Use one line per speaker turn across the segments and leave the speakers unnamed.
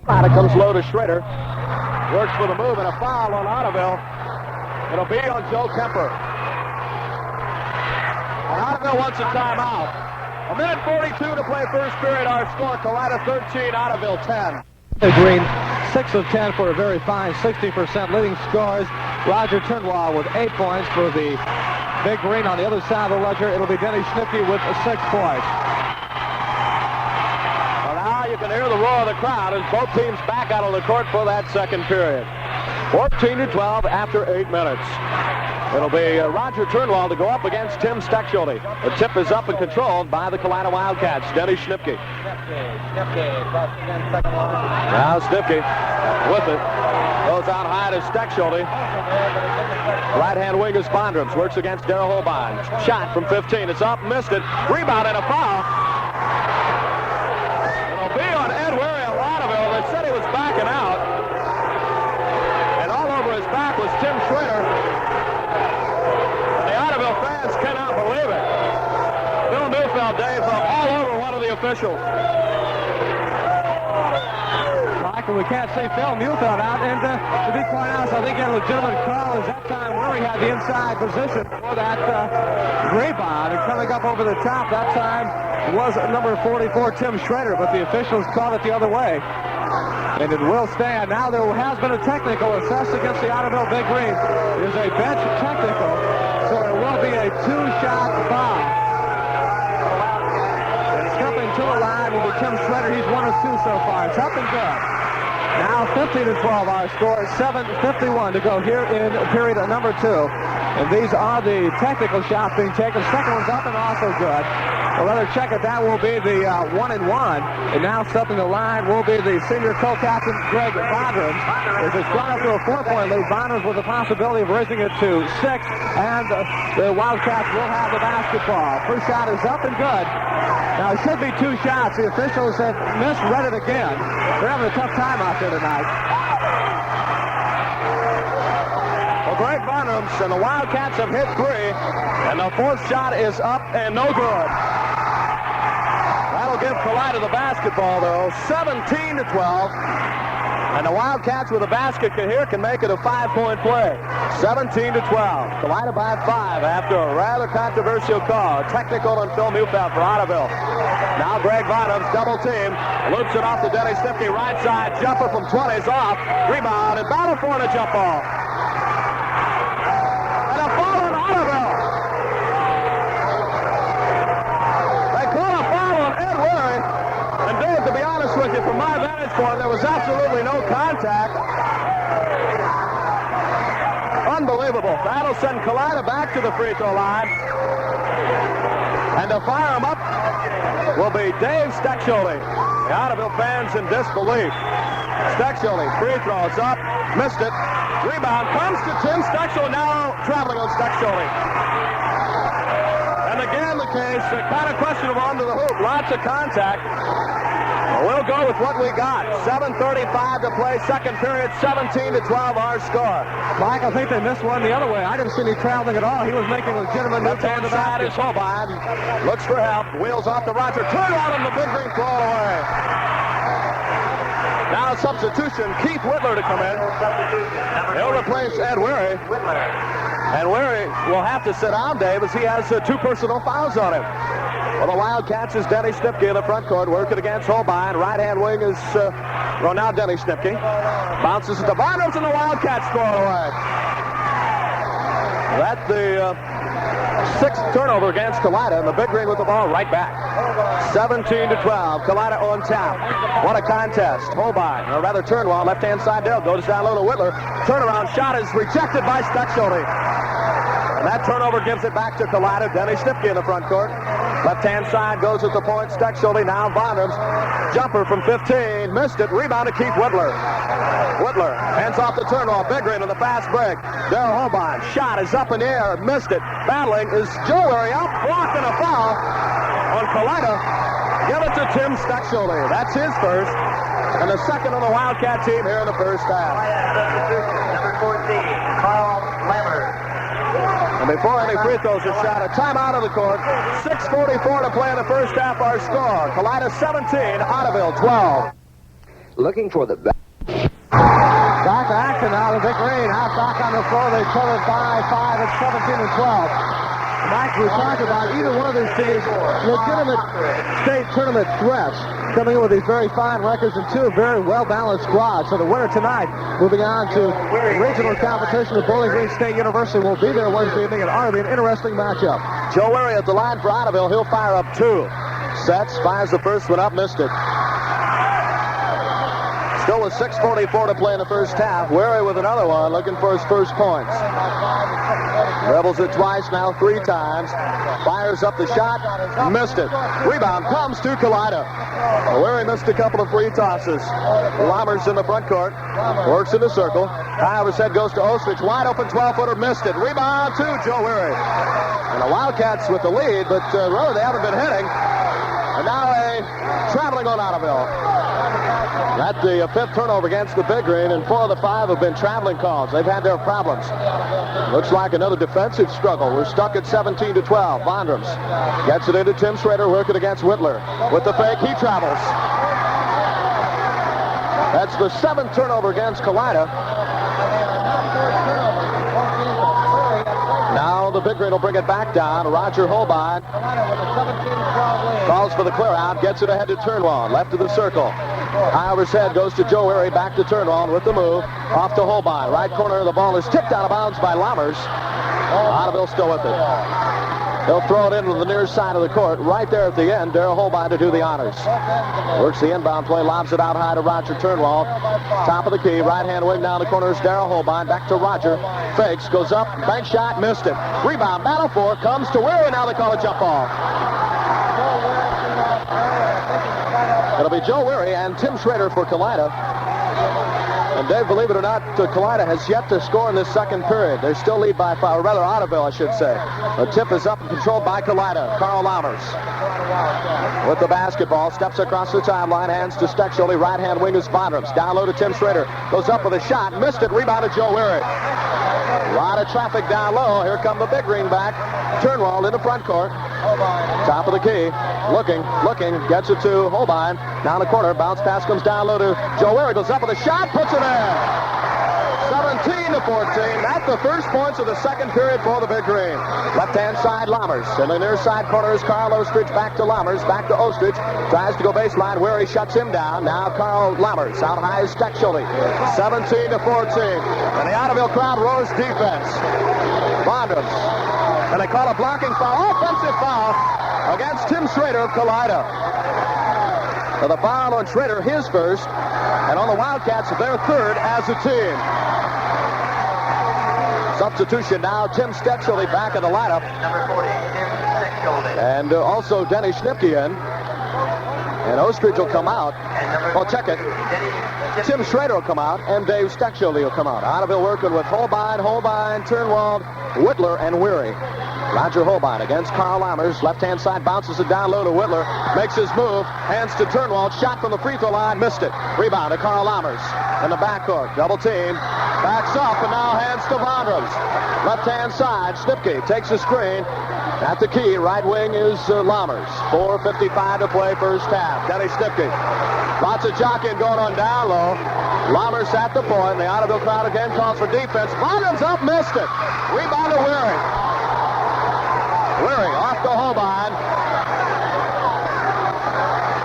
Kalida comes low to Schrader. Works for the move and a foul on Ottoville. It'll be on Joe Kemper. And Ottoville wants a timeout. A minute 42 to play first period. Our score, Kalida 13, Ottoville 10.
Green, 6 of 10 for a very fine 60% leading scores. Roger Turnwall with 8 points for the Big Green. On the other side of the ledger, it'll be Denny Schnipke with 6 points.
Well, now you can hear the roar of the crowd as both teams back out on the court for that second period. 14-12 after 8 minutes. It'll be Roger Turnwall to go up against Tim Steckschulte. The tip is up and controlled by the Kalida Wildcats. Denny Schnipke. Now Schnipke with it. Goes out high to Steckschulte. Right-hand wing is Bondrums. Works against Darrell Holbein. Shot from 15. It's up. Missed it. Rebound and a foul. It'll be on Ed Weary of Ottoville. They said he was backing out. And all over his back was Tim Schrader. The Ottoville fans cannot believe it. Bill Neufeld, Dave, all over one of the officials.
Michael, we can't see Phil Neufeld out, and to be quite honest, I think he had a legitimate call as that time Murray had the inside position for that rebound, and coming up over the top that time was number 44, Tim Schrader, but the officials called it the other way. And it will stand. Now there has been a technical assessed against the Ottoville Big Green. It is a bench technical, so it will be a 2-shot foul. And stepping to the line will be Tim Schrader. He's 1 of 2 so far. It's up and good. Now 15-12 our score. 7:51 to go here in period number 2. And these are the technical shots being taken. Second one's up and also good. A rather check it. That will be the 1-1. And now stepping the line will be the senior co-captain, Greg Bondrums. As it's gone up to a 4-point lead, Bondrums with the possibility of raising it to 6. And the Wildcats will have the basketball. First shot is up and good. Now, it should be 2 shots. The officials have misread it again. They're having a tough time out there tonight.
Well, Greg Bondrums and the Wildcats have hit 3. And the 4th shot is up and no good. That'll give Kalida the basketball, though. 17-12. And the Wildcats with a basket here can make it a 5-point play. 17-12. Kalida by 5 after a rather controversial call. Technical on Phil Neufeld for Ottoville. Now Greg Bondrums double team. Loops it off to Denny Schnipke. Right side jumper from 20 is off. Rebound and battle for a jump ball. And a foul on Ottoville. They call a foul on Ed Weary. And Dave, to be honest with you, from my vantage point, there was absolutely no contact. Unbelievable. That'll send Kalida back to the free throw line. And to fire him up will be Dave Steckschulte. The Ottoville fans in disbelief. Steckschulte, free throws up, missed it. Rebound comes to Tim Steckschulte, now traveling on Steckschulte. And again the case, kind of questionable under the hoop. Lots of contact. We'll go with what we got. 7:35 to play, second period, 17-12 our score.
Mike, I think they missed one the other way. I didn't see any traveling at all. He was making a legitimate move
Left-hand
to the
side
basket.
is Holbein. Looks for help. Wheels off to Roger. Turn on him, the Big Green throw away. Now substitution, Keith Whittler to come in. He'll replace Ed Weary. And Weary will have to sit down, Dave, as he has 2 personal fouls on him. Well, the Wildcats is Denny Schnipke in the front court, working against Holbein. Right-hand wing is, now Denny Schnipke. Bounces it to Bondrums, and the Wildcats throw it away. That's the 6th turnover against Kalida, and the Big Green with the ball right back. 17-12, Kalida on top. What a contest. Holbein, or rather Turnwall, left-hand side down, goes down low to Whittler. Turnaround shot is rejected by Steckschulte. And that turnover gives it back to Kalida. Denny Schnipke in the front court. Left-hand side goes at the point. Steckschulte now Bondrums. Jumper from 15. Missed it. Rebound to Keith Whittler. Whittler hands off the Turnwall. Big Green on the fast break. Darrell Holbein. Shot is up in the air. Missed it. Battling is Joe Weary out. Blocked and a foul on Kalida. Give it to Tim Steckschulte. That's his first. And the second on the Wildcat team here in the first half.
Number 14, Carl Lambert.
And before any free throws are shot, a timeout of the court. 6:44 to play in the first half, our score. Kalida 17, Ottoville 12.
looking for the back.
Back to action now. The Big Green out back on the floor. They pull it by 5 at 17 and 12. Mike, we talked about either one of these teams, legitimate state tournament threats, coming in with these very fine records and two very well-balanced squads. So the winner tonight, moving on to regional competition at Bowling Green State University, will be there Wednesday evening. It ought to be an interesting matchup.
Joe Weary at the line for Ottoville. He'll fire up two. Sets, fires the first one up, missed it. Still with 6:44 to play in the first half. Weary with another one, looking for his first points. Dribbles it twice, now 3 times. Fires up the shot, missed it. Rebound comes to Kalida. Weary missed a couple of free tosses. Lammers in the front court, works in the circle. High over set goes to Ostrich, wide open 12-footer, missed it. Rebound to Joe Weary. And the Wildcats with the lead, but really they haven't been hitting. And now a traveling on Ottoville. That's the 5th turnover against the Big Green, and 4 of the 5 have been traveling calls. They've had their problems. Looks like another defensive struggle. We're stuck at 17 to 12. Vondrams gets it into Tim Schrader, working against Whitler. With the fake, he travels. That's the 7th turnover against Kalida. Now the Big Green will bring it back down. Roger Holbein calls for the clear out, gets it ahead to Turnwald, left of the circle. High over his head goes to Joe Weary, back to Turnwald with the move. Off to Holbein. Right corner, the ball is tipped out of bounds by Lammers. Ottoville still with it. He'll throw it into the near side of the court. Right there at the end, Darrell Holbein to do the honors. Works the inbound play, lobs it out high to Roger Turnwald. Top of the key, right-hand wing down the corner is Darrell Holbein. Back to Roger. Fakes, goes up, bank shot, missed it. Rebound, battle for, comes to Weary. Now they call a jump ball. It'll be Joe Weary and Tim Schrader for Kalida. And Dave, believe it or not, Kalida has yet to score in this second period. They still lead by 5, or rather Ottoville, I should say. The tip is up and controlled by Kalida. Carl Lammers with the basketball, steps across the timeline, hands to Stechschulte, right-hand wing is Vondrams. Down low to Tim Schrader, goes up with a shot, missed it, rebounded Joe Weary. A lot of traffic down low. Here come the Big Green back. Turnwald in the front court. Top of the key. Looking, gets it to Holbein. Down the corner, bounce pass comes down low to Joe Weary, goes up with a shot, puts it in. 17 to 14. That's the first points of the second period for the Big Green. Left-hand side, Lammers. In the near side corner is Carl Ostrich. Back to Lammers. Back to Ostrich. Tries to go baseline. Weary shuts him down. Now Carl Lammers. Out high is Stechschulte. 17 to 14. And the Ottoville crowd roars defense. Vondrams. And they call a blocking foul. Offensive foul against Tim Schrader of Kalida. So the foul on Schrader, his first. And on the Wildcats, their third as a team. Substitution now, Tim Stechschulte back in the lineup.
Number 40, Tim Stechschulte.
And also Denny Schnipke in. And Ostrich will come out. Well, check it. Tim Schrader will come out, and Dave Stechschulte will come out. Ottoville working with Holbein, Turnwald, Whitler, and Weary. Roger Holbein against Carl Lammers. Left-hand side, bounces it down low to Whitler. Makes his move, hands to Turnwald. Shot from the free throw line, missed it. Rebound to Carl Lammers. In the backcourt, double team. Backs up, and now hands to Vondrams. Left-hand side, Schnipke takes a screen. At the key, right wing is Lammers. 4:55 to play first half. Denny Schnipke. Lots of jockeying going on down low. Lammers at the point. The Ottoville crowd again calls for defense. Vondrams up, missed it. Rebound to Weary. Weary off the Holbein.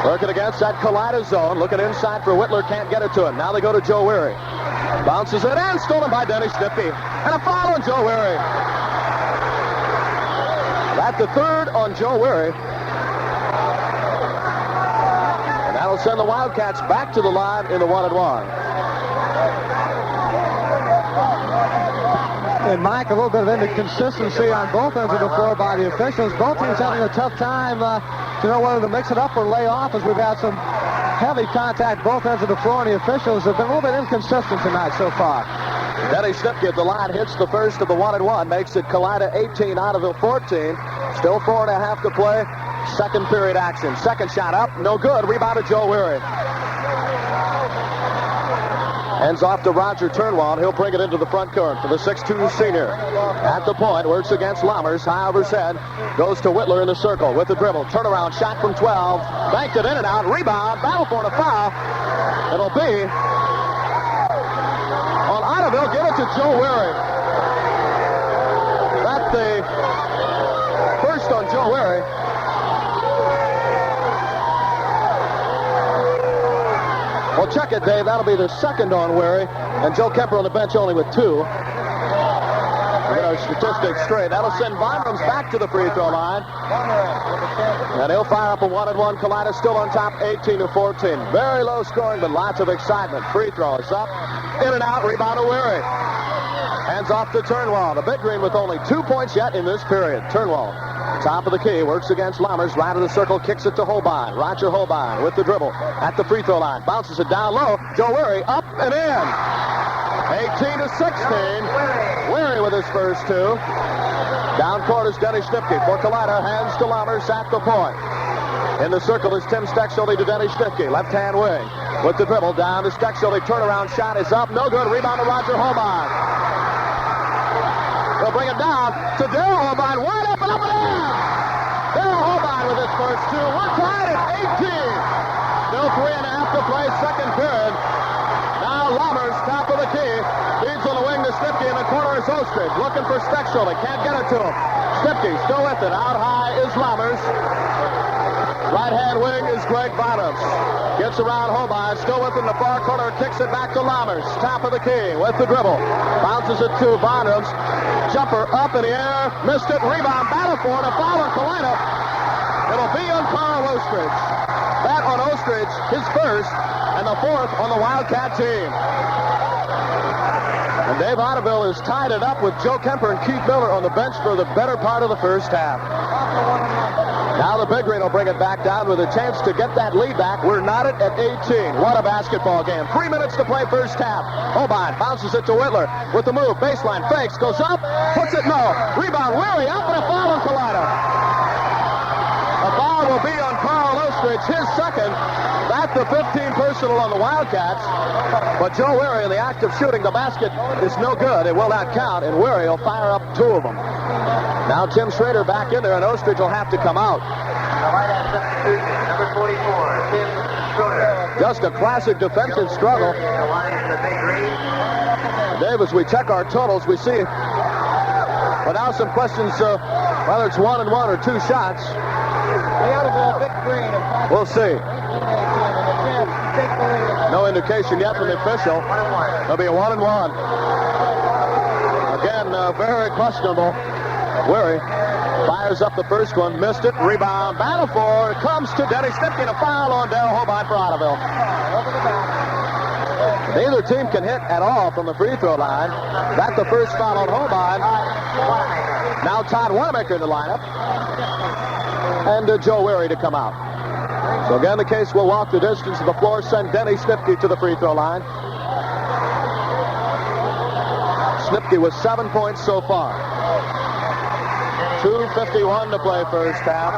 Working against that Kalida zone. Looking inside for Whitler. Can't get it to him. Now they go to Joe Weary. Bounces it and stolen by Denny Schnipke. And a foul on Joe Weary. That's the third on Joe Weary. And that'll send the Wildcats back to the line in the 1-and-1.
And Mike, a little bit of inconsistency on both ends of the floor by the officials. Both teams having a tough time to know whether to mix it up or lay off, as we've had some heavy contact both ends of the floor, and the officials have been a little bit inconsistent tonight so far.
Denny Schnipke at the line hits the first of the 1-and-1, makes it Kalida 18, Ottoville 14. Still 4.5 to play. Second period action. Second shot up, no good. Rebounded Joe Weary. Hands off to Roger Turnwald. He'll bring it into the front court for the 6'2 senior. At the point, works against Lammers. High over his head. Goes to Whitler in the circle with the dribble. Turnaround shot from 12. Banked it in and out. Rebound. Battle for a foul. It'll be on Ottoville. Give it to Joe Weary. That's the first on Joe Weary. Well, check it, Dave. That'll be the second on Weary. And Joe Kemper on the bench only with 2. We'll get our statistics straight. That'll send Vondrams back to the free throw line. And he'll fire up a 1-and-1. Kalida still on top, 18-14. Very low scoring, but lots of excitement. Free throw is up. In and out. Rebound to Weary. Hands off to Turnwald. The Big Green with only 2 points yet in this period. Turnwald. Top of the key, works against Lammers, right of the circle, kicks it to Holbein. Roger Holbein with the dribble at the free throw line. Bounces it down low. Joe Weary up and in. 18-16. Weary with his first 2. Down court is Denny Schnipke for Kalida. Hands to Lammers at the point. In the circle is Tim Steckschulte to Denny Schnipke. Left-hand wing with the dribble down to Steckschulte. Turnaround shot is up. No good. Rebound to Roger Holbein. They'll bring it down to Darryl Holbein. Wide open, up and in. Darryl Holbein with his first 2. We're tied at 18. Still 3.5 to play, second period. Now Lammers, top of the key. Feeds on the wing to Schnipke. In the corner is Ostridge. Looking for Steckschulte. Can't get it to him. Schnipke still with it. Out high is Lammers. Right-hand wing is Greg Vondrams. Gets around Holbein. Still with it in the far corner. Kicks it back to Lammers. Top of the key with the dribble. Bounces it to Vondrams. Jumper up in the air. Missed it. Rebound. Battle for it. A foul on Kalida. It'll be on Carl Ostridge. That on Ostridge. His first. And the 4th on the Wildcat team. And Dave Ottoville has tied it up with Joe Kemper and Keith Miller on the bench for the better part of the first half. Now the Big Green will bring it back down with a chance to get that lead back. We're knotted at 18. What a basketball game. 3 minutes to play first half. Holbein bounces it to Whitler with the move. Baseline fakes. Goes up. Puts it no. Rebound. Weary up and a foul on Kalida. A foul will be on Carl Ostridge. His second. That's the 15 personal on the Wildcats. But Joe Weary in the act of shooting the basket is no good. It will not count. And Weary will fire up 2 of them. Now Tim Schrader back in there, and Ostridge will have to come out.
Number 44, Tim Schrader.
Just a classic defensive struggle. Dave, as we check our totals, we see, but now some questions whether it's 1-and-1 or 2 shots. We'll see. No indication yet from the official. It'll be a 1-and-1. Again, very questionable. Weary fires up the first one, missed it, rebound, battle for, it comes to Denny Schnipke, and a foul on Darryl Holbein for Ottoville. Neither team can hit at all from the free throw line. That's the first foul on Holbein. Now Todd Wanamaker in the lineup. And Joe Weary to come out. So again, the case will walk the distance to the floor, send Denny Schnipke to the free throw line. Schnipke with 7 points so far. 2:51 to play first half.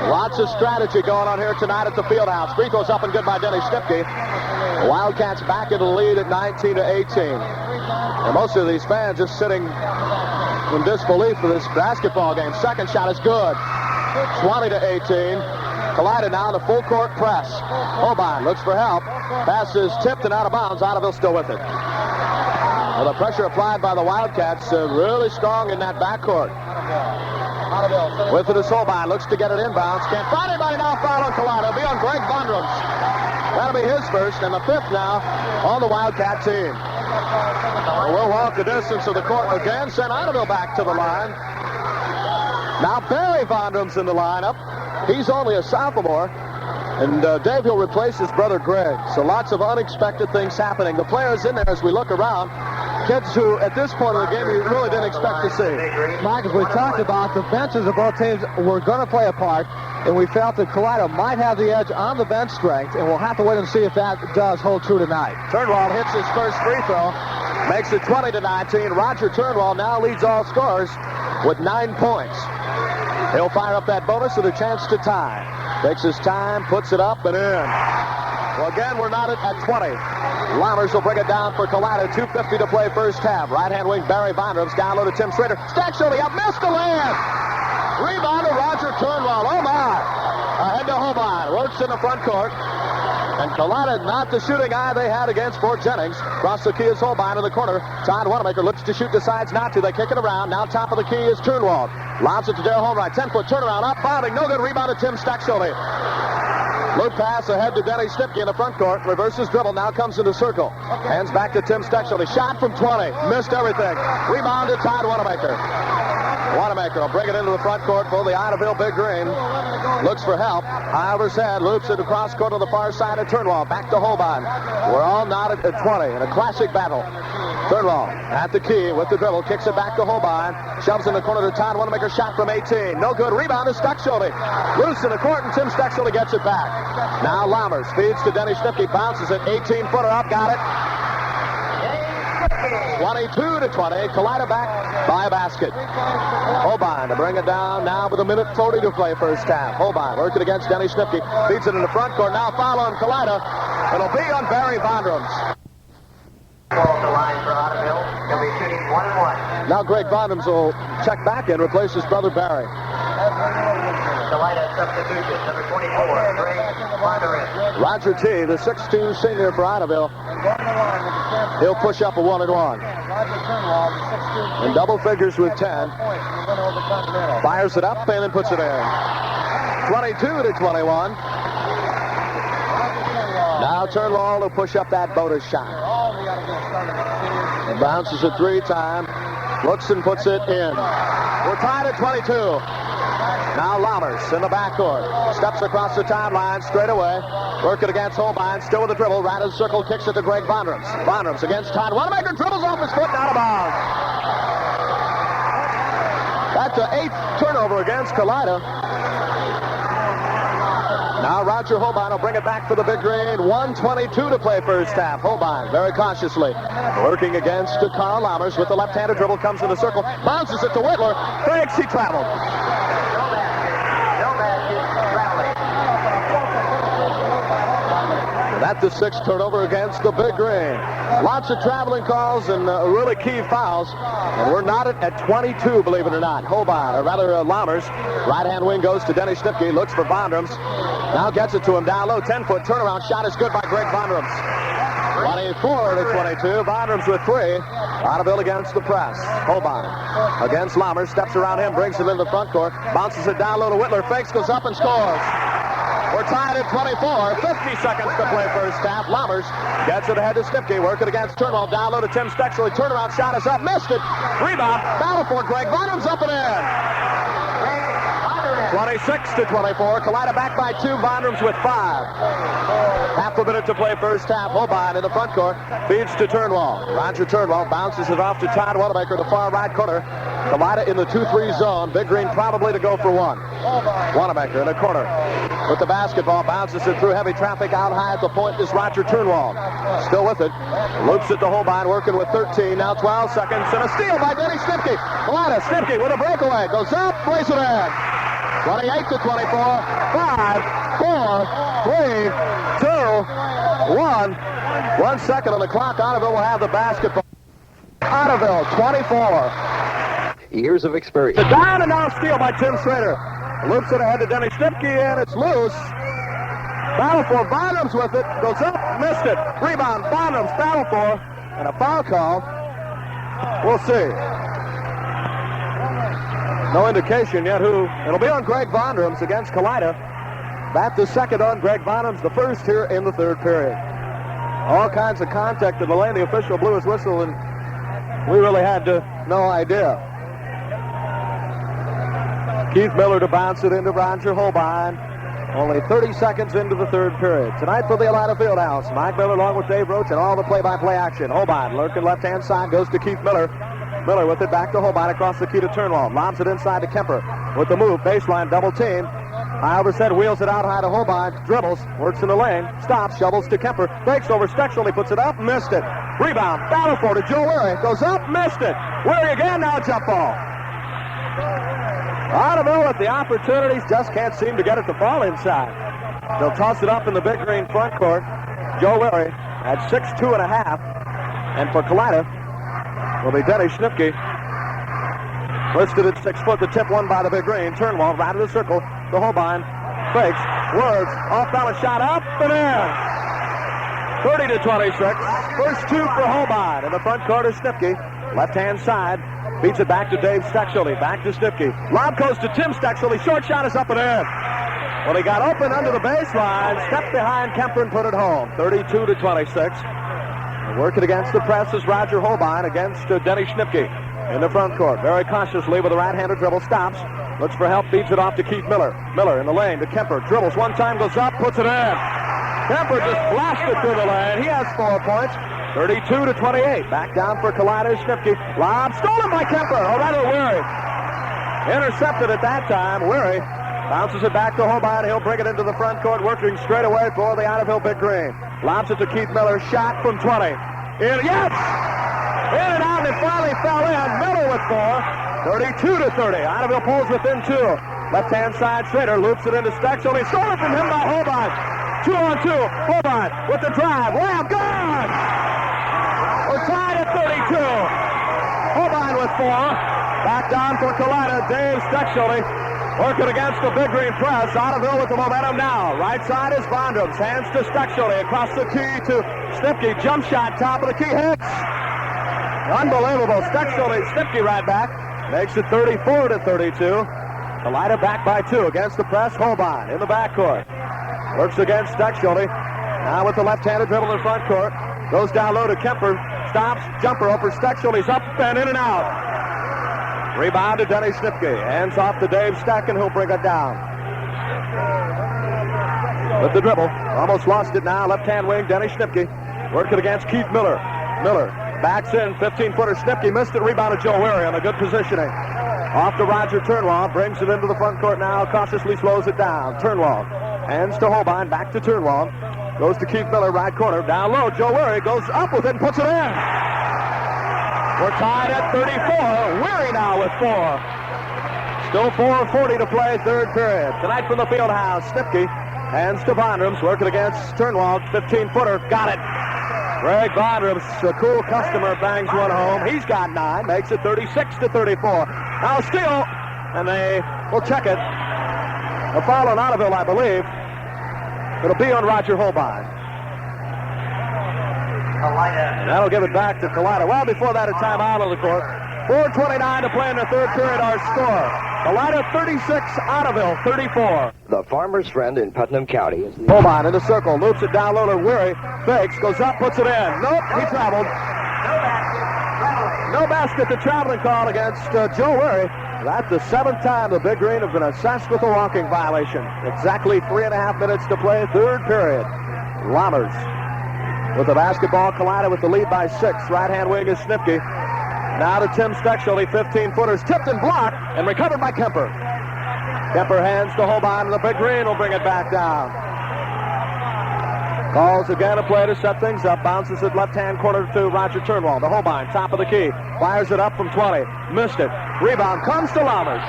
Lots of strategy going on here tonight at the Fieldhouse. Free throws up and good by Denny Schnipke. The Wildcats back into the lead at 19-18. And most of these fans just sitting in disbelief for this basketball game. Second shot is good. 20-18. Kalida now in the full court press. Holbein looks for help. Pass is tipped and out of bounds. Ottoville still with it. Well, the pressure applied by the Wildcats really strong in that backcourt. With it is Holbein. Looks to get it inbounds. Can't find anybody now. Foul on Kalida. It'll be on Greg Vondrams. That'll be his first and the 5th now on the Wildcat team. Well, we'll walk the distance of the court again. Send Ottoville back to the line. Now Barry Vondrams in the lineup. He's only a sophomore. And Dave, he'll replace his brother Greg. So lots of unexpected things happening. The players in there as we look around. Kids who, at this point of the game, you really didn't expect to see.
Mike, as we talked about, the benches of both teams were going to play a part, and we felt that Kalida might have the edge on the bench strength, and we'll have to wait and see if that does hold true tonight.
Turnwald hits his first free throw, makes it 20-19. Roger Turnwald now leads all scorers with 9 points. He'll fire up that bonus with a chance to tie. Takes his time, puts it up and in. Well, again, we're not at 20. Lammers will bring it down for Kalida. 2:50 to play first half. Right-hand wing Barry Bondrums down low to Tim Schrader. Stack Shelby up, missed the layup. Rebound to Roger Turnwell. Oh my! Ahead to Holbein. Works in the front court. And Kalida not the shooting eye they had against Fort Jennings. Across the key is Holbein in the corner. Todd Wanamaker looks to shoot, decides not to. They kick it around. Now top of the key is Turnwald. Lobs it to Darrell Holmright. 10-foot turnaround up, bobbing. No good. Rebound to Tim Stackshelby. Loop pass ahead to Denny Stipke in the front court. Reverses dribble. Now comes into circle. Hands back to Tim Stackshelby. Shot from 20. Missed everything. Rebound to Todd Wanamaker. Wanamaker will bring it into the front court for the Ottoville Big Green. Looks for help. High over his head. Loops it across court on the far side of Turnwall. Back to Holbein. We're all knotted at 20 in a classic battle. Turnwall at the key with the dribble. Kicks it back to Holbein. Shoves in the corner to Todd Wanamaker. Shot from 18. No good. Rebound to Stackshelby. Loose in the court, and Tim Stackshelby gets it back. Now Lammers feeds to Denny Stipke. Bounces it. 18-footer up. Got it. 22 to 20. Kalida back by a basket. Holbein to bring it down now with 1:40 to play first half. Holbein working against Denny Stipke. Feeds it in the front court. Now foul on Kalida. It'll be on Barry Bondrums.
Ball the line for Ottoville. He'll be shooting 1-1.
Now Greg Bondrums will check back and replace his brother Barry.
Kalida substitution, number 24, Greg Bondrums.
Roger T., the 6'2 senior for Ottoville. He'll push up a 1-1. In double figures with 10. Fires it up and then puts it in. 22 to 21. Now Turnwall will push up that bonus shot. Bounces it 3 times. Looks and puts it in. We're tied at 22. Now Lammers in the backcourt. Steps across the timeline straight away. Working against Holbein. Still with the dribble. Right of the circle. Kicks it to Greg Bondrums. Bondrums against Todd Wanamaker. Dribbles off his foot and out of bounds. That's the 8th turnover against Kalida. Now Roger Holbein will bring it back for the Big Green. 1:22 to play first half. Holbein very cautiously working against Carl Lammers with the left-handed dribble. Comes in the circle. Bounces it to Whitler. Thinks he traveled.
No basket, traveling.
That's the 6th turnover against the Big Green. Lots of traveling calls and really key fouls. And we're knotted at 22, believe it or not. Holbein, or rather Lammers. Right-hand wing goes to Denny Stipke. Looks for Bondrums. Now gets it to him down low. 10-foot turnaround shot is good by Greg Bondrums. 24 to 22. Bondrums with 3. Ottoville against the press. Holbein against Lammers. Steps around him. Brings it in the front court. Bounces it down low to Whitler. Fakes, goes up and scores. We're tied at 24. 50 seconds to play first half. Lammers gets it ahead to Stipke. Working against Turnwell. Down low to Tim Stackshelby. Turnaround shot is up. Missed it. Rebound. Battle for Greg Bondrums up and in. 26 to 24. Kalida back by 2. Bondrums with 5. Half a minute to play first half. Holbein in the front court. Feeds to Turnwell. Roger Turnwell bounces it off to Todd Wanamaker, the far right corner. Kalida in the 2-3 zone. Big Green probably to go for 1. Wanamaker in the corner with the basketball. Bounces it through heavy traffic. Out high at the point is Roger Turnwell. Still with it. Loops it to Holbein, working with 13. Now 12 seconds. And a steal by Denny Stipke. Kalida, Stipke with a breakaway. Goes up, plays it in. 28 to 24. 5, 4, 3, 2, 1. 1 second on the clock. Ottoville will have the basketball. Ottoville, 24.
Years of experience.
The down and now steal by Tim Schrader. Loops it ahead to Denny Stipke, and it's loose. Battle for Bondrums with it. Goes up, missed it. Rebound, Bondrums, battle for, and a foul call. We'll see. No indication yet who. It'll be on Greg Bondrums against Kalida. That's the second on Greg Bondrums, the first here in the 3rd period. All kinds of contact in the lane. The official blew his whistle, and we really had no idea. Keith Miller to bounce it into Roger Holbein. Only 30 seconds into the 3rd period. Tonight for the Atlanta Fieldhouse, Mike Miller along with Dave Roach and all the play-by-play action. Holbein lurking left-hand side, goes to Keith Miller. Miller with it back to Holbein across the key to Turnwall. Lobs it inside to Kemper with the move. Baseline double team. High over his head, wheels it out high to Holbein. Dribbles, works in the lane. Stops, shovels to Kemper. Fakes over Stackshelby, puts it up, missed it. Rebound, battle for to Joe Weary. Goes up, missed it. Weary again, now jump ball. Ottoville with the opportunities, just can't seem to get it to fall inside. They'll toss it up in the Big Green front court. Joe Weary at 6'2 and a half. And for Kalida will be Denny Schnipke. Listed at 6 foot. The tip won by the big green. Turnwald right of the circle. The Holbein fakes. Words. Off balance shot up and in. 30-26. First two for Holbein. In the front court is Schnipke. Left-hand side. Beats it back to Dave Stexley. Back to Schnipke. Lob goes to Tim Stexley. Short shot is up and in. Well, he got open under the baseline. Stepped behind Kemper and put it home. 32-26. Working against the press is Roger Holbein against Denny Schnipke. In the front court. Very cautiously with a right-handed dribble. Stops. Looks for help. Beats it off to Keith Miller. Miller in the lane to Kemper. Dribbles one time. Goes up. Puts it in. Kemper just blasted through the lane. He has 4 points. 32-28. Back down for Kalida. Schnipke. Lob stolen by Kemper. Or rather, Weary. Intercepted at that time. Weary bounces it back to Holbein. He'll bring it into the front court, working straight away for the Ottoville Big Green. Lobs it to Keith Miller. Shot from 20. Yes! In and out, and it finally fell in. Miller with 4. 32-30. Ottoville pulls within 2. Left-hand side, Schrader loops it into Stexley. Stolen from him by Holbein. 2-on-2. Holbein with the drive. Layup, good! We're tied at 32. Holbein with 4. Back down for Kalida. Dave Stexley working against the big green press. Ottoville with the momentum now. Right side is Vondrams. Hands to Stexley. Across the key to Schnipke. Jump shot. Top of the key. Hits. Unbelievable. Schnipke right back. Makes it 34-32. Kalida back by 2 against the press. Holbein in the backcourt. Works against Stexley. Now with the left-handed dribble in the front court. Goes down low to Kemper. Stops. Jumper over Stexley. He's up and in and out. Rebound to Denny Schnipke. Hands off to Dave Stack, and he'll bring it down. With the dribble. Almost lost it now. Left-hand wing, Denny Schnipke. Working against Keith Miller. Miller backs in. 15-footer. Schnipke missed it. Rebounded Joe Weary on a good positioning. Off to Roger Turnwald. Brings it into the front court now. Cautiously slows it down. Turnwald. Hands to Holbein. Back to Turnwald. Goes to Keith Miller. Right corner. Down low. Joe Weary goes up with it and puts it in. We're tied at 34. Weary now with 4. Still 4:40 to play, third period. Tonight from the field house, Schnipke hands to Vondrams, working against Turnwald. 15-footer. Got it. Greg Vondrams, a cool customer, bangs one home. He's got 9. Makes it 36-34. Now steal, and they will check it. A foul on Ottoville, I believe. It'll be on Roger Holbein. And that'll give it back to Kalida. Well, before that, a timeout on the court. 4:29 to play in the third period. Our score: Kalida 36, Ottoville 34.
The farmer's friend in Putnam County is the
Holbein in the circle, loops it down low to Weary. Fakes, goes up, puts it in. Nope, he traveled. No basket. The traveling call against Joe Weary. That's the 7th time the Big Green have been assessed with a walking violation. Exactly 3.5 minutes to play, third period. Lammers with the basketball. Kalida with the lead by 6. Right-hand wing is Schnipke. Now to Tim Stexley. 15-footers tipped and blocked and recovered by Kemper. Kemper hands to Holbein, and the Big Green will bring it back down. Calls again a play to set things up. Bounces it left-hand corner to Roger Turnwald. To Holbein, top of the key. Fires it up from 20. Missed it. Rebound comes to Lammers.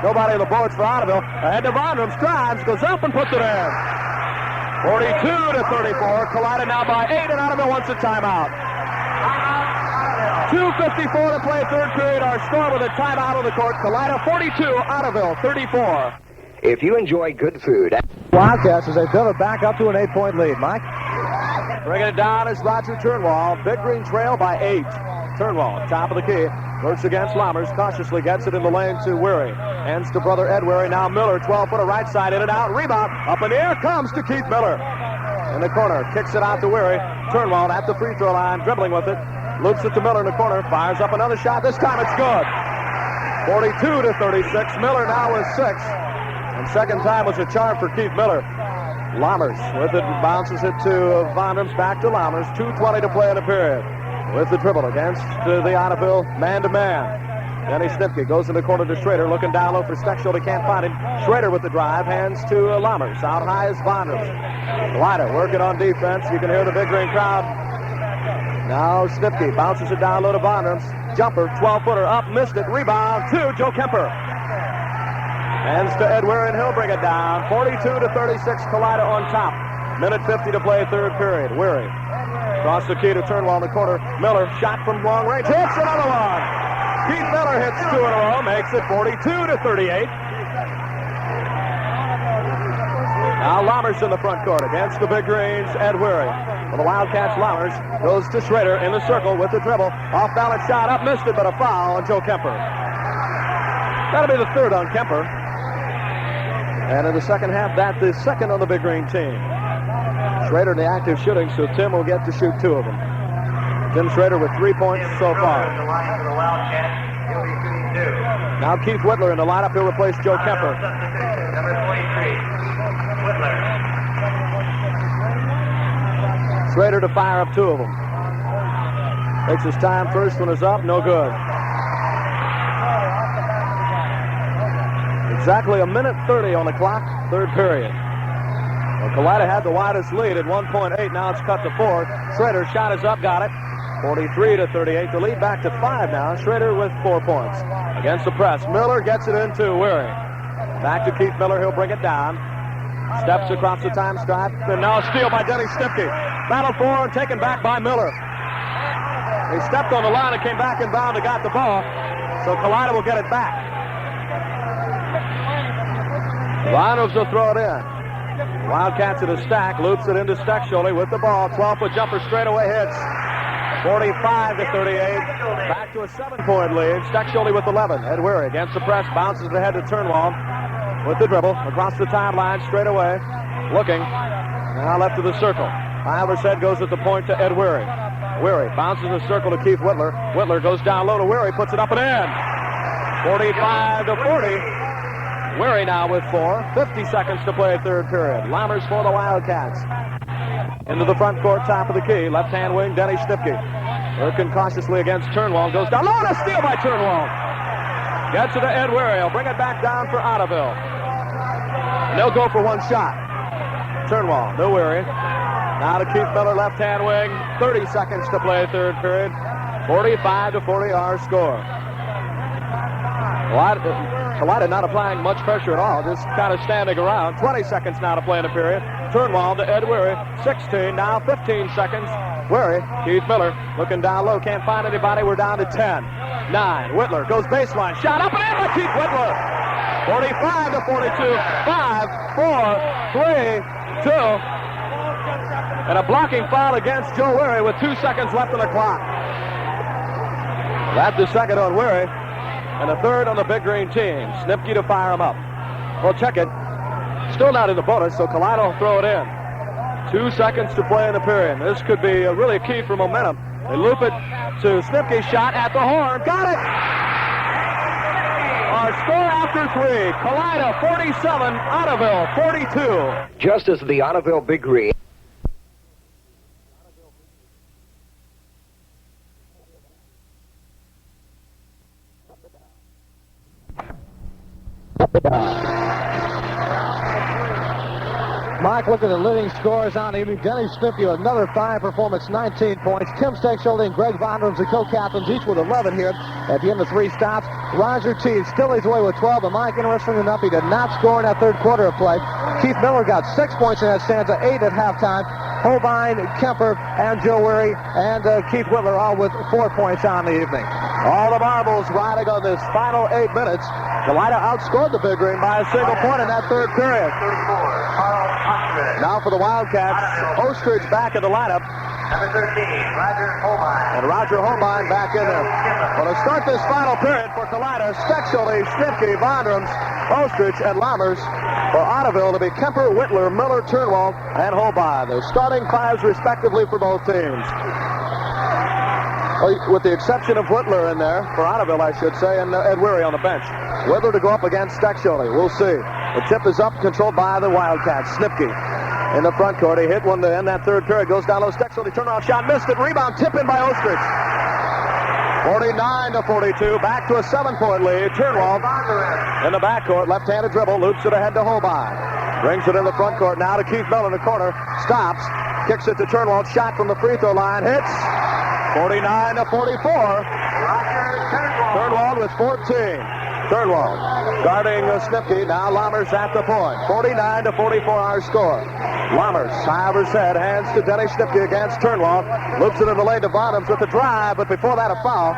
Nobody on the boards for Ottoville. Ahead to Vondrams. Drives, goes up and puts it in. 42-34. Kalida now by 8, and Ottoville wants a timeout. 2:54 to play, third period. Our score with a timeout on the court. Kalida 42, Ottoville 34.
If you enjoy good food.
Wildcats as they build it back up to an 8-point lead. Mike?
Bringing it down is Roger Turnwald. Big Green trail by 8. Turnwald, top of the key. Works against Lammers. Cautiously gets it in the lane to Weary. Hands to brother Ed Weary. Now Miller, 12-footer right side, in and out. Rebound. Up in the air comes to Keith Miller. In the corner. Kicks it out to Weary. Turnwald at the free throw line. Dribbling with it. Loops it to Miller in the corner. Fires up another shot. This time it's good. 42-36. Miller now with 6. And second time was a charm for Keith Miller. Lammers with it, bounces it to Vondrams, back to Lammers. 2:20 to play in the period. With the dribble against the Ottoville man-to-man. Denny Schnipke goes in the corner to Schrader, looking down low for Stexley. Can't find him. Schrader with the drive, hands to Lammers. Out high is Vondrams. Kalida working on defense. You can hear the Big Green crowd. Now Schnipke bounces it down low to Vondrams. Jumper, 12-footer up, missed it. Rebound to Joe Kemper. Hands to Ed Weary, and he'll bring it down. 42-36, Kalida on top. Minute 50 to play, third period. Weary Across the key to Turnwell in the corner. Miller, shot from long range. Hits another one. Keith Miller hits 2 in a row. Makes it 42-38. Now Lammers in the front court against the Big Greens, Ed Weary. For the Wildcats, Lammers goes to Schrader in the circle with the dribble. Off-balance shot up, missed it, but a foul on Joe Kemper. That'll be the third on Kemper. And in the second half, that's the second on the Big Green team. Schrader in the active shooting, so Tim will get to shoot 2 of them. Tim Schrader with 3 points so far. Now Keith Whittler in the lineup. He'll replace Joe Kemper.
Number 43, Whittler.
Schrader to fire up 2 of them. Takes his time. First one is up. No good. Exactly a minute 30 on the clock. Third period. Well, Kalida had the widest lead at 1.8. Now it's cut to 4. Schrader shot is up. Got it. 43-38. The lead back to 5 now. Schrader with 4 points. Against the press. Miller gets it into Weary. Back to Keith Miller. He'll bring it down. Steps across the time stripe. And now a steal by Denny Stipke. Battle for and taken back by Miller. He stepped on the line and came back inbound and got the ball. So Kalida will get it back. Rhinos will throw it in. Wildcats at a stack. Loops it into Steckschulte with the ball. 12-foot jumper straightaway hits. 45-38. Back to a 7-point lead. Steckschulte with 11. Ed Weary against the press. Bounces it ahead to Turnwell with the dribble. Across the timeline straight away. Looking. Now left of the circle. Ivers head goes at the point to Ed Weary. Weary bounces the circle to Keith Whittler. Whittler goes down low to Weary. Puts it up and in. 45-40. Weary now with 4. 50 seconds to play third period. Lammers for the Wildcats. Into the front court, top of the key. Left-hand wing, Denny Stipke. Working cautiously against Turnwell. Goes down low and a steal by Turnwell. Gets it to Ed Weary. He'll bring it back down for Ottoville. And they'll go for one shot. Turnwell, no Weary. Now to Keith Miller, left-hand wing. 30 seconds to play third period. 45-40 our score. Kalida not applying much pressure at all, just kind of standing around. 20 seconds now to play in the period. Turnwell to Ed Weary. 16, now 15 seconds. Weary, Keith Miller looking down low, can't find anybody. We're down to 10. 9. Whittler goes baseline. Shot up and in by Keith Whittler. 45-42. 5, 4, 3, 2. And a blocking foul against Joe Weary with 2 seconds left on the clock. That's the second on Weary. And a third on the Big Green team. Snipke to fire him up. We'll check it. Still not in the bonus, so Kalida will throw it in. 2 seconds to play in the period. This could be really a key for momentum. They loop it to Snipke's shot at the horn. Got it! Our score after 3. Kalida 47, Ottoville 42.
Just as the Ottoville Big Green.
Mike, look at the leading scorers on the evening. Denny Stipke with another fine performance, 19 points. Tim Steckschulte and Greg Vonderums, the co-captains, each with 11 here at the end of 3 stops. Roger Teague still leads away with 12, but Mike, interesting enough, he did not score in that third quarter of play. Keith Miller got 6 points in that stanza, 8 at halftime. Holbein, Kemper, and Joe Weary, and Keith Whittler all with 4 points on the evening.
All the marbles riding on this final 8 minutes. Kalida outscored the Big Green by a single point in that third period.
34, Carl Ostrich.
Now for the Wildcats, Ostrich back in the lineup.
Number 13, Roger Holbein.
And Roger Holbein back in there. Well, to start this final period for Kalida, Steckschulte, Snipke, Vonderums, Ostrich, and Lammers. For Ottoville to be Kemper, Whittler, Miller, Turnwell, and Holbein. The starting 5s respectively for both teams. With the exception of Whittler in there, for Ottoville I should say, and Ed Weary on the bench. Whittler to go up against Steckschulte. We'll see. The tip is up, controlled by the Wildcats. Snipke in the front court. He hit one to end that third period. Goes down low. Steckschulte, turnaround shot, missed it. Rebound, tip in by Ostrich. 49-42. Back to a 7-point lead. Turnwell in the backcourt. Left-handed dribble. Loops it ahead to Holbein. Brings it in the front court. Now to Keith Miller in the corner. Stops. Kicks it to Turnwell. Shot from the free throw line. Hits. 49-44. Turnwell with 14. Turnwald guarding Snipke. Now Lammers at the point. 49-44 our score. Lammers, high over his head, hands to Denny Snipke against Turnwald. Loops it in the lane to Bottoms with the drive, but before that a foul.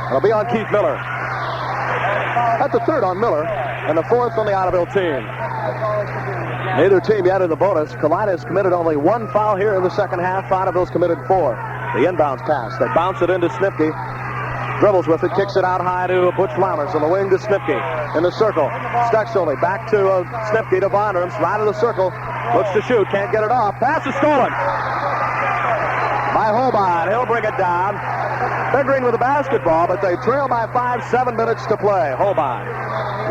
It'll be on Keith Miller. That's the third on Miller, and the fourth on the Ottoville team. Neither team yet in the bonus. Kalida has committed only one foul here in the second half. Ottoville's committed 4. The inbounds pass. They bounce it into Snipke. Dribbles with it, kicks it out high to Butch Lammers on the wing to Snipke. In the circle. Stexoli back to Snipke to Vondrams. Right of the circle. Looks to shoot. Can't get it off. Pass is stolen by Holbein. He'll bring it down. Big Green with the basketball, but they trail by 7 minutes to play. Holbein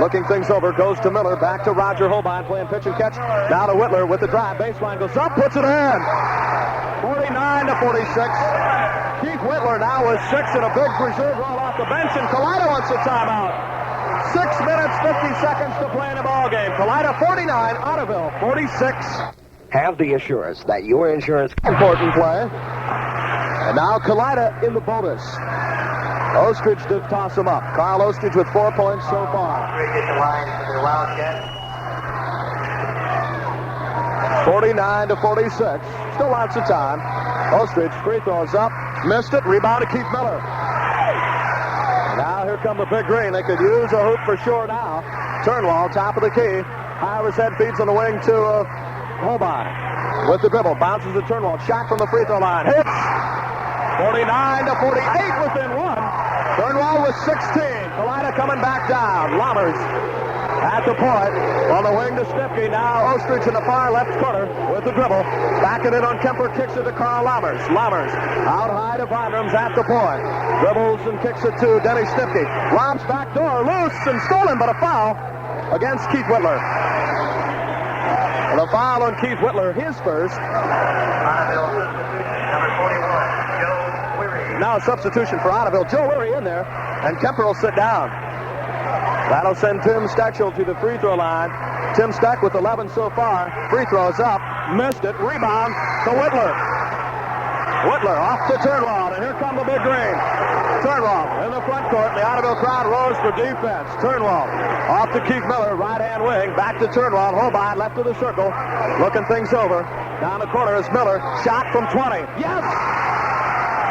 looking things over. Goes to Miller. Back to Roger Holbein playing pitch and catch. Now to Whitler with the drive. Baseline goes up. Puts it in. 49-46. Keith Whitler now with 6 and a big reserve roll off the bench, and Kalida wants a timeout. 6 minutes, 50 seconds to play in the ball game. Kalida 49, Ottoville 46.
Have the assurance that your insurance...
Important play. And now Kalida in the bonus. Ostridge did toss him up. Carl Ostridge with 4 points so far.
Get the line for the Wildcat.
49-46. Still lots of time. Ostridge, free throws up. Missed it. Rebound to Keith Miller. Now here come the Big Green. They could use a hoop for sure now. Turnwald, top of the key. High over his head, feeds on the wing to Holbein. With the dribble. Bounces to Turnwald. Shot from the free throw line. Hits. 49-48 within 1. Turnwald with 16. Kalida coming back down. Lammers at the point. On the wing to Snipke. Now Ostridge in the far left corner with the dribble. Backing it on Kemper. Kicks it to Carl Lammers. Lammers out high to Vondrams at the point. Dribbles and kicks it to Denny Snipke. Lobs back door. Loose and stolen, but a foul against Keith Whitler. The foul on Keith Whitler, his first.
Ottoville, number 41, Joe Weary.
Now a substitution for Ottoville. Joe Weary in there, and Kemper will sit down. That'll send Tim Stechel to the free throw line. Tim Steck with 11 so far. Free throws up. Missed it. Rebound to Whitler. Whitler off to Turnwald, and here come the Big Green. Turnwald in the front court. The Ottoville crowd rose for defense. Turnwald off to Keith Miller, right-hand wing. Back to Turnwald. Holbein left of the circle. Looking things over. Down the corner is Miller. Shot from 20. Yes!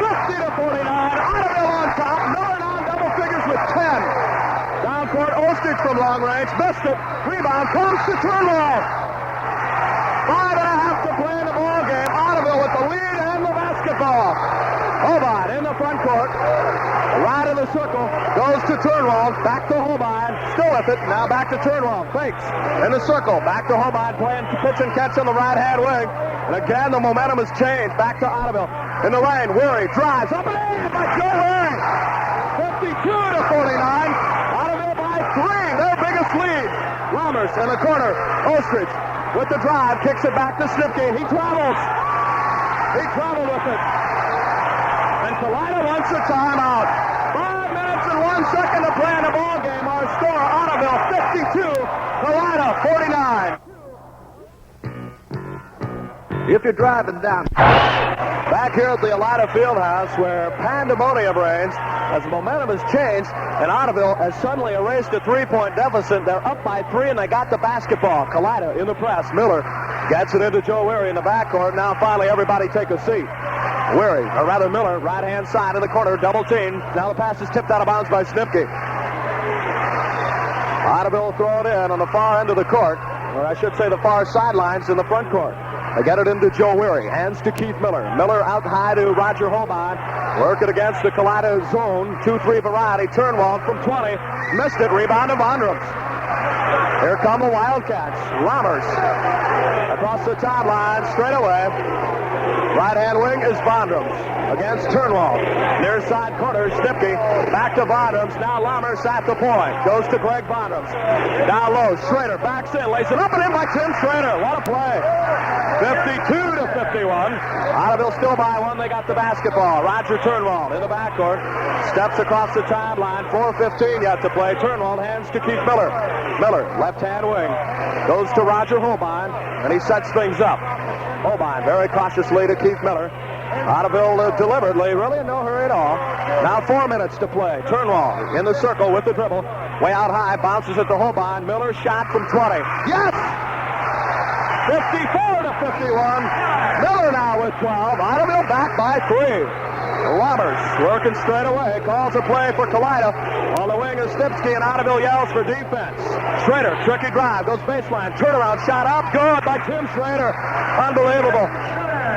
50-49. Ottoville on top. Miller now double figures with 10. Down court, Ostridge from long range. Missed it. Rebound comes to Turnwald. 5.5 to play in the ball game. Ottoville with the lead and the basketball. Holbein in the front court. Right in the circle. Goes to Turnwald. Back to Holbein. Still with it. Now back to Turnwald. Fakes. In the circle. Back to Holbein playing pitch and catch on the right-hand wing. And again, the momentum has changed. Back to Ottoville. In the lane, Weary drives. Up and in by Joe Weary. 52-49. Ottoville by 3. Their biggest lead. Lammers in the corner. Ostridge with the drive. Kicks it back to Snipke. He travels. He traveled with it. And Kalida wants a timeout. 5 minutes and 1 second to play in the ball game. Our score, Ottoville 52, Kalida 49.
If you're driving down.
Back here at the Elida Fieldhouse where pandemonium reigns as the momentum has changed and Ottoville has suddenly erased a 3-point deficit. They're up by 3 and they got the basketball. Kalida in the press. Miller gets it into Joe Weary in the backcourt. Now finally everybody take a seat. Weary, or rather Miller, right-hand side of the corner, double team. Now the pass is tipped out of bounds by Snipke. Ottoville will throw it in on the far end of the court, or I should say the far sidelines in the front court. They get it into Joe Weary. Hands to Keith Miller. Miller out high to Roger Holbein. Work it against the Kalida zone. 2-3 variety. Turnwald from 20. Missed it. Rebound to Vondrams. Here come the Wildcats. Lammers across the top line. Straight away. Right-hand wing is Vondrams against Turnwald. Near side corner, Snipke. Back to Vondrams. Now Lammers at the point. Goes to Greg Vondrams. Down low. Schrader backs in. Lays it up and in by Tim Schrader. What a play. 52-51. Ottoville still by 1. They got the basketball. Roger Turnwald in the backcourt. Steps across the timeline. 4:15 yet to play. Turnwald hands to Keith Miller. Miller, left-hand wing. Goes to Roger Holbein, and he sets things up. Holbein very cautiously to Keith Miller. Ottoville deliberately, really in no hurry at all. Now 4 minutes to play. Turnwall in the circle with the dribble. Way out high, bounces at the Holbein. Miller shot from 20. Yes! 54 to 51. Miller now with 12. Ottoville back by 3. Roberts working straight away. Calls a play for Kalida. On the wing is Stipsky, and Ottoville yells for defense. Schrader, tricky drive, goes baseline. Turnaround shot up. Good by Tim Schrader. Unbelievable.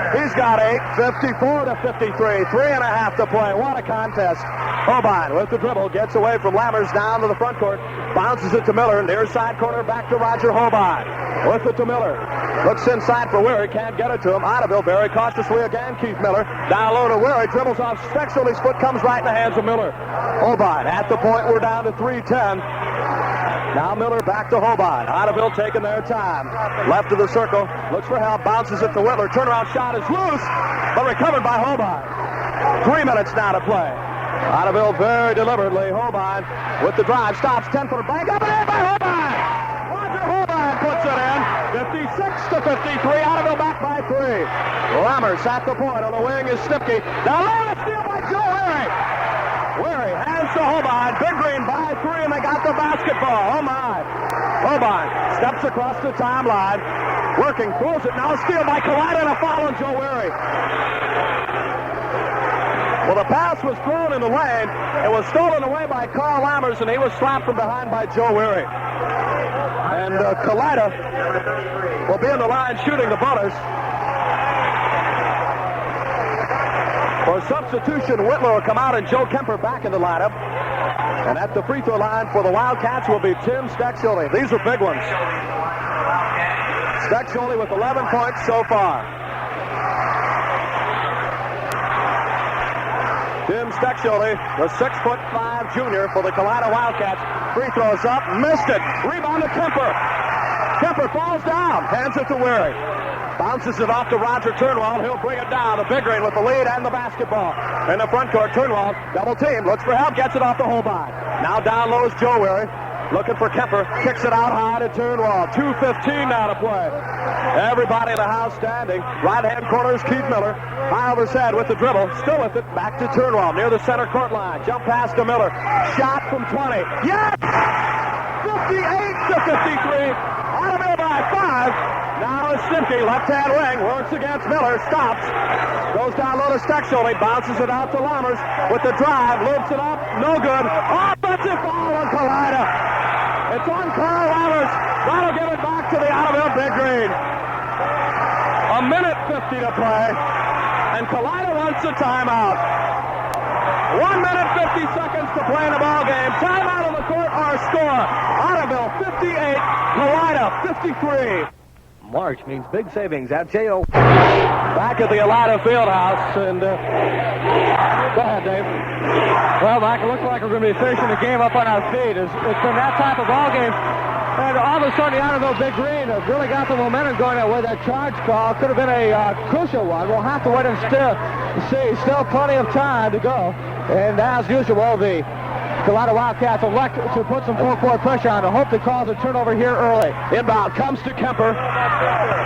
He's got 8. 54 to 53. 3.5 to play. What a contest. Holbein with the dribble. Gets away from Lammers down to the front court. Bounces it to Miller. Near side corner back to Roger Holbein. With it to Miller. Looks inside for Weary. Can't get it to him. Ottoville very cautiously again. Keith Miller. Down low to Weary. Dribbles off Stexeley's foot. Comes right in the hands of Miller. Holbein at the point. We're down to 3:10. Now Miller back to Holbein. Ottoville taking their time. Left of the circle. Looks for help. Bounces it to Whitler. Turnaround shot is loose, but recovered by Holbein. 3 minutes now to play. Ottoville very deliberately. Holbein with the drive. Stops. 10-footer bank. Up and in by Holbein. Roger Holbein puts it in. 56 to 53. Ottoville back by 3. Lammers at the point. On the wing is Stipke. Now low, a steal by Joe Weary. Weary hands to Holbein. Big Green by 3, and they got the basketball. Oh, my. Holbein steps across the timeline. Working, throws it. Now a steal by Kalida and a foul on Joe Weary. Well, the pass was thrown in the lane. It was stolen away by Carl Lammers, and he was slapped from behind by Joe Weary. And Kalida will be in the line shooting the bonus. For substitution, Whitler will come out and Joe Kemper back in the lineup. And at the free throw line for the Wildcats will be Tim Stexeley. These are big ones. Stexeley with 11 points so far. Tim Stexeley, the 6'5" junior for the Kalida Wildcats. Free throws up, missed it. Rebound to Kemper. Kemper falls down, hands it to Weary. Bounces it off to Roger Turnwald. He'll bring it down. The Big Green with the lead and the basketball. In the front court, Turnwald, double team, looks for help, gets it off to Holbein. Now down low is Joe Weary. Looking for Kemper, kicks it out high to Turnwald. 2:15 now to play. Everybody in the house standing. Right-hand corner is Keith Miller. High over his head with the dribble. Still with it. Back to Turnwald near the center court line. Jump pass to Miller. Shot from 20. Yes! 58 to 53. Ottoville by 5. Now is Simke, left-hand wing. Works against Miller. Stops. Goes down low to Stexeley. Bounces it out to Lammers with the drive. Loops it up. No good. Offensive foul on Kalida. It's on Carl Lammers. That'll give it back to the Ottoville Big Green. 1:50 to play. And Kalida wants a timeout. 1 minute, 50 seconds to play in the ball game. Timeout on the court, our score. Ottoville 58, Kalida 53. March means big savings at J.O. Back at the Elida Fieldhouse, and go ahead, Dave.
Well, Mike, it looks like we're going to be finishing the game up on our feet. It's been that type of ball game. And all of a sudden, the Ottoville Big Green have really got the momentum going that way. That charge call could have been a crucial one. We'll have to wait and see. Still plenty of time to go. And as usual, the Kalida Wildcats elect to put some full-court pressure on to hope to cause a turnover here early.
Inbound comes to Kemper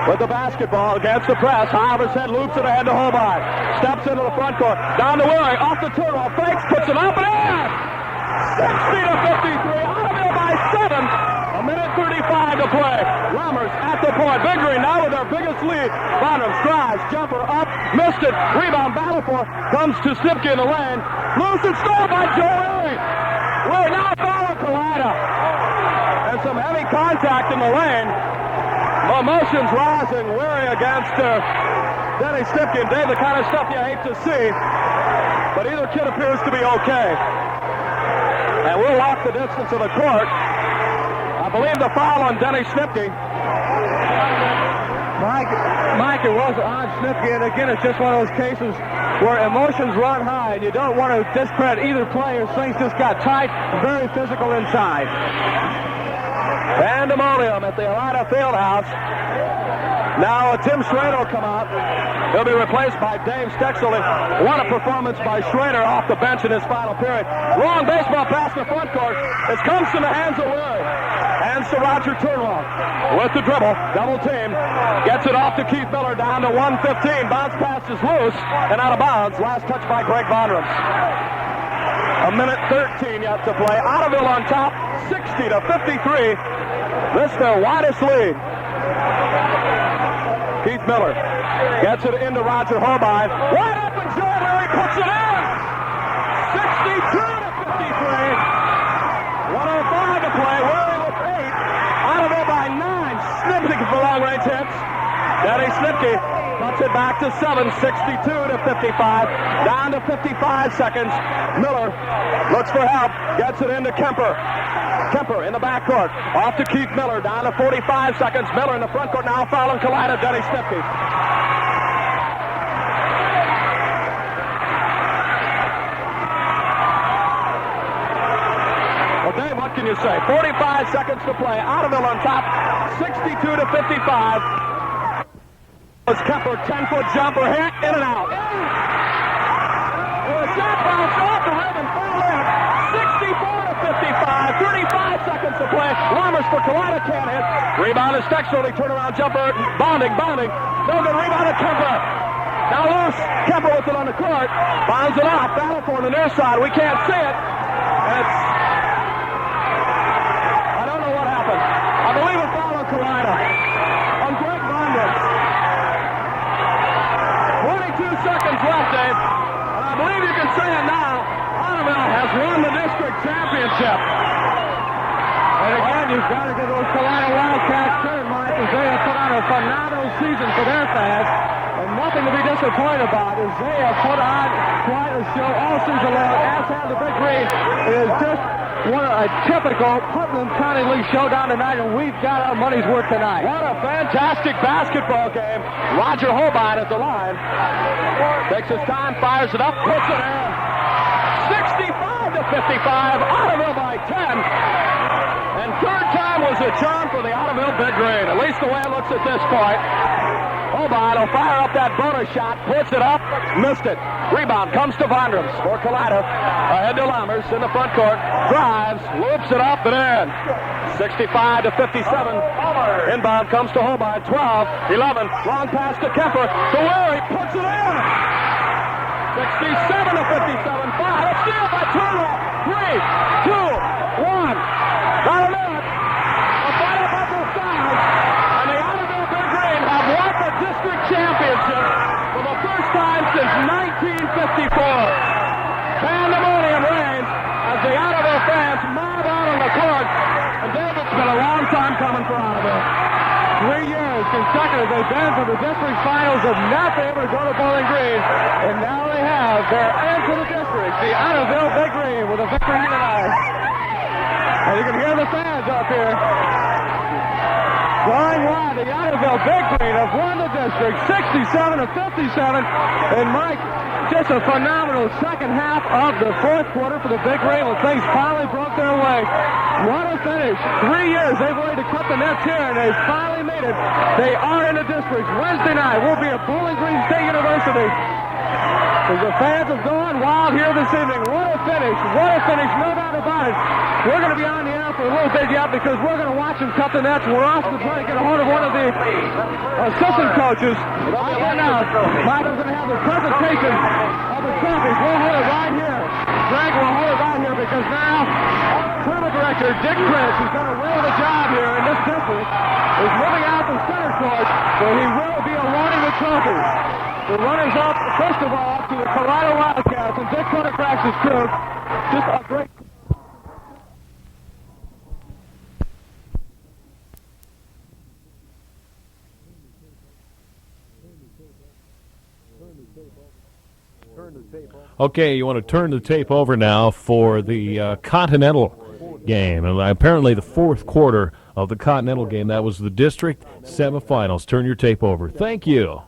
with the basketball against the press. High over his head, loops it ahead to Holbein. Steps into the front court. Down to Weary. Off the turnover. Fakes, puts it up and in. 60 to 53. Ottoville by 7. 1:35 to play. Lammers at the point. Big Green now with their biggest lead. Bonhams drives, jumper up, missed it. Rebound battle for comes to Stipke in the lane. Loose and stolen by Joe Weary. We're now following Kalida. And some heavy contact in the lane. Emotions rising. Weary against Denny Stipke. And Dave, the kind of stuff you hate to see. But either kid appears to be okay. And we'll walk the distance of the court. I believe the foul on Denny Stipke.
Mike, it was on Stipke, and again, it's just one of those cases where emotions run high, and you don't want to discredit either player. Things just got tight, very physical inside.
Pandemonium at the Elida Fieldhouse. Now Tim Schrader will come out. He'll be replaced by Dave Stexel. What a performance by Schrader off the bench in his final period. Long baseball pass to the front court. It comes to the hands of Larry. Hands to Roger Turnwell with the dribble. Double team. Gets it off to Keith Miller down to 1:15. Bounce pass is loose and out of bounds. Last touch by Greg Vondrams. A minute 13 yet to play. Ottoville on top, 60-53. This their widest lead. Keith Miller gets it into Roger Holbein. Wide open, Joe Larry puts it in. 62-53. 105 to play. Larry with 8. Ottoville by 9. Snipke for long-range hits. Denny Snipke cuts it back to 7. 62-55. Down to 55 seconds. Miller looks for help. Gets it into Kemper. Kemper in the backcourt. Off to Keith Miller. Down to 45 seconds. Miller in the front court now fouling Kalida. Denny Snipke. Well, Dave, what can you say? 45 seconds to play. Ottoville on top. 62-55. Was Kemper. 10-foot jumper hit. In and out. The shot bounced off the rim and fell in. 64-55. 35 seconds to play. Lammers for Kalida can't hit. Rebound is Stexel. Turnaround jumper. Bonding. No good rebound to Kemper. Now loose. Kemper with it on the court. Bounds it off. Battle for the near side. We can't see it. I don't know what happened. I believe it foul on Kalida. On Greg Vondrams. 22 seconds left, Dave. And I believe you can say it now. Ottoville has won the district championship.
And again, you've got to give those Kalida Wildcats credit, Mike, as they have put on a phenomenal season for their fans. And nothing to be disappointed about is they have put on quite a show all season long. As have the Big Green. It is just a typical Putnam County League showdown tonight, and we've got our money's worth tonight.
What a fantastic basketball game. Roger Holbein at the line. Takes his time, fires it up, puts it in. 65-55. Ottoville by 10. And third time was a charm for the Ottoville Big Green. At least the way it looks at this point. Holbein will fire up that bonus shot, puts it up, missed it. Rebound comes to Vondrams for Kalida. Ahead to Lammers in the front court. Drives, loops it up and in. 65-57. Inbound comes to Holbein. 12, 11. Long pass to Kemper. To Larry, puts it in. 67-57. 5. A steal by Turnwell. 3, 2, 1. Got it in. A fight up on both sides. And the Ottoville Big Green have won the district championship for the first time since 1954. Pandemonium reigns as the Ottoville fans mob out on the court. And Dave, it's been a long time coming for Ottoville.
3 years consecutive they've been to the district finals, have not been able to go to Bowling Green, and now they have their answer to the district, the Ottoville Big Green, with a victory tonight. And you can hear the fans up here going wild. The Ottoville Big Green have won the district 67-57, and Mike, just a phenomenal second half of the fourth quarter for the Big Green when things finally broke their way. What a finish. 3 years they've wanted to cut the nets here, and they've finally made it. They are in the district. Wednesday night will be at Bowling Green State University. As the fans have gone wild here this evening. What a finish. What a finish. No doubt about it. We're going to be on the air for a little bit yet because we're going to watch them cut the nets. We're also trying to get a hold of one of the assistant coaches. Right now, Michael's going to have the presentation of the trophies. We'll hold it right here. Greg will hold it right here because now tournament director Dick Prince, who's done a whale of a job here in this district, is moving out to center court where he will be awarding the trophies. The runners-up, first of all, to the Kalida Wildcats and Dick Prince's crew. Just a great...
Okay, you want to turn the tape over now for the Continental game. And apparently the fourth quarter of the Continental game, that was the district semifinals. Turn your tape over. Thank you.